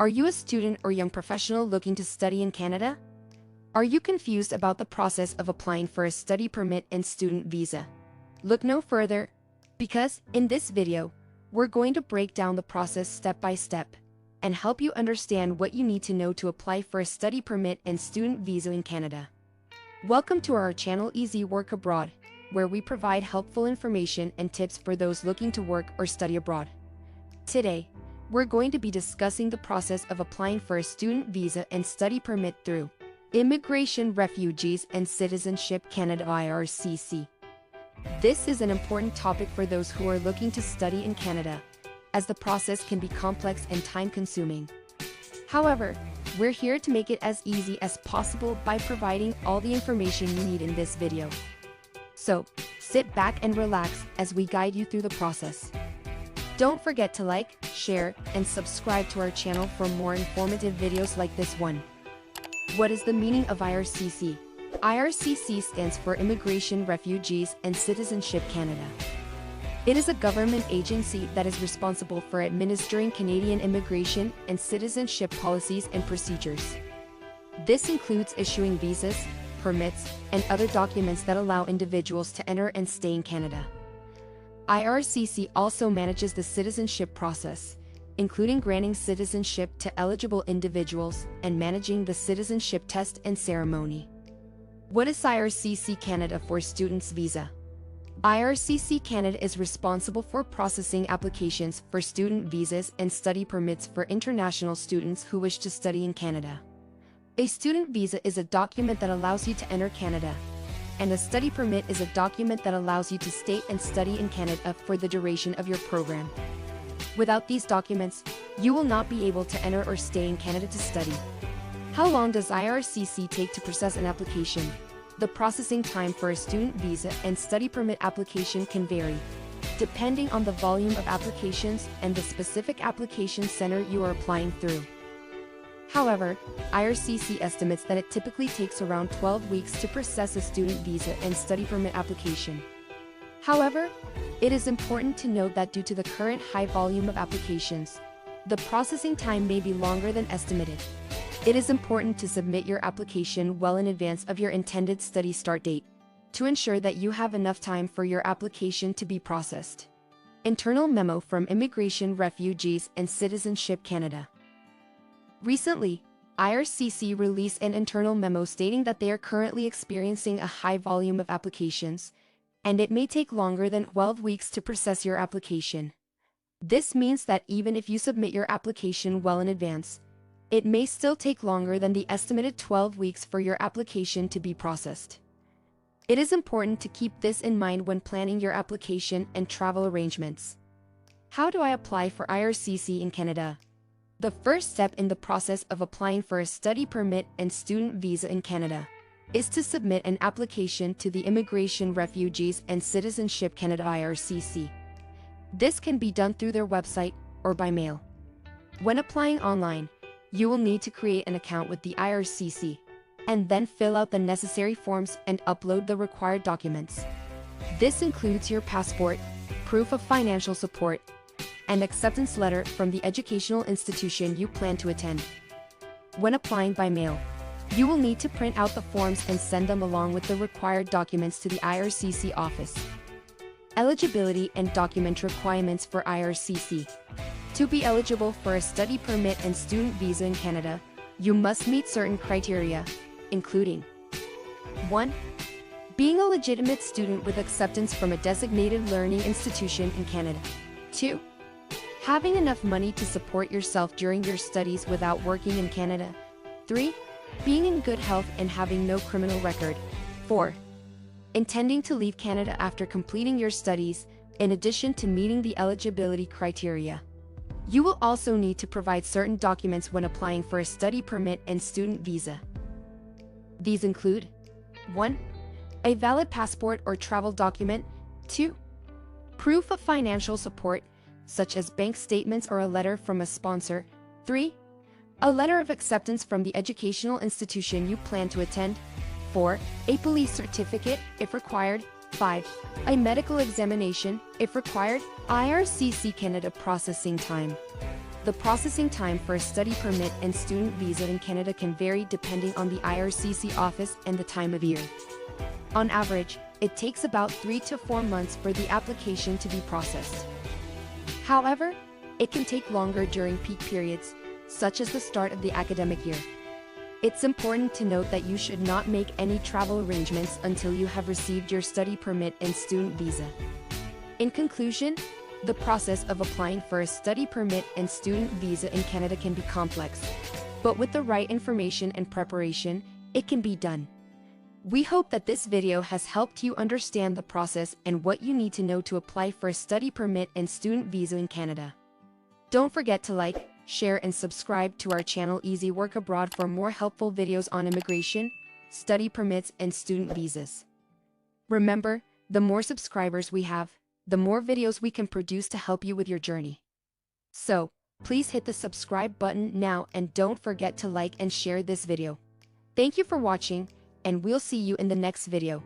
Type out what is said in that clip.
Are you a student or young professional looking to study in Canada? Are you confused about the process of applying for a study permit and student visa? Look no further, because in this video, we're going to break down the process step by step and help you understand what you need to know to apply for a study permit and student visa in Canada. Welcome to our channel Easy Work Abroad, where we provide helpful information and tips for those looking to work or study abroad. Today, we're going to be discussing the process of applying for a student visa and study permit through Immigration, Refugees and Citizenship Canada IRCC. This is an important topic for those who are looking to study in Canada, as the process can be complex and time-consuming. However, we're here to make it as easy as possible by providing all the information you need in this video. So, sit back and relax as we guide you through the process. Don't forget to like, share, and subscribe to our channel for more informative videos like this one. What is the meaning of IRCC? IRCC stands for Immigration, Refugees and Citizenship Canada. It is a government agency that is responsible for administering Canadian immigration and citizenship policies and procedures. This includes issuing visas, permits, and other documents that allow individuals to enter and stay in Canada. IRCC also manages the citizenship process, including granting citizenship to eligible individuals and managing the citizenship test and ceremony. What is IRCC Canada for Students Visa? IRCC Canada is responsible for processing applications for student visas and study permits for international students who wish to study in Canada. A student visa is a document that allows you to enter Canada, and a study permit is a document that allows you to stay and study in Canada for the duration of your program. Without these documents, you will not be able to enter or stay in Canada to study. How long does IRCC take to process an application? The processing time for a student visa and study permit application can vary, depending on the volume of applications and the specific application center you are applying through. However, IRCC estimates that it typically takes around 12 weeks to process a student visa and study permit application. However, it is important to note that due to the current high volume of applications, the processing time may be longer than estimated. It is important to submit your application well in advance of your intended study start date, to ensure that you have enough time for your application to be processed. Internal memo from Immigration, Refugees and Citizenship Canada. Recently, IRCC released an internal memo stating that they are currently experiencing a high volume of applications, and it may take longer than 12 weeks to process your application. This means that even if you submit your application well in advance, it may still take longer than the estimated 12 weeks for your application to be processed. It is important to keep this in mind when planning your application and travel arrangements. How do I apply for IRCC in Canada? The first step in the process of applying for a study permit and student visa in Canada is to submit an application to the Immigration, Refugees and Citizenship Canada IRCC. This can be done through their website or by mail. When applying online, you will need to create an account with the IRCC and then fill out the necessary forms and upload the required documents. This includes your passport, proof of financial support, and acceptance letter from the educational institution you plan to attend. When applying by mail, you will need to print out the forms and send them along with the required documents to the IRCC office. Eligibility and document requirements for IRCC. To be eligible for a study permit and student visa in Canada, you must meet certain criteria, including 1. Being a legitimate student with acceptance from a designated learning institution in Canada. 2. Having enough money to support yourself during your studies without working in Canada. 3. Being in good health and having no criminal record. 4. Intending to leave Canada after completing your studies, in addition to meeting the eligibility criteria. You will also need to provide certain documents when applying for a study permit and student visa. These include 1. A valid passport or travel document. 2. Proof of financial support, such as bank statements or a letter from a sponsor. 3. A letter of acceptance from the educational institution you plan to attend. 4. A police certificate, if required. 5. A medical examination, if required. IRCC Canada processing time. The processing time for a study permit and student visa in Canada can vary depending on the IRCC office and the time of year. On average, it takes about 3 to 4 months for the application to be processed. However, it can take longer during peak periods, such as the start of the academic year. It's important to note that you should not make any travel arrangements until you have received your study permit and student visa. In conclusion, the process of applying for a study permit and student visa in Canada can be complex, but with the right information and preparation, it can be done. We hope that this video has helped you understand the process and what you need to know to apply for a study permit and student visa in Canada. Don't forget to like, share and subscribe to our channel Easy Work Abroad for more helpful videos on immigration, study permits and student visas. Remember, the more subscribers we have, the more videos we can produce to help you with your journey. So, please hit the subscribe button now and don't forget to like and share this video. Thank you for watching, and we'll see you in the next video.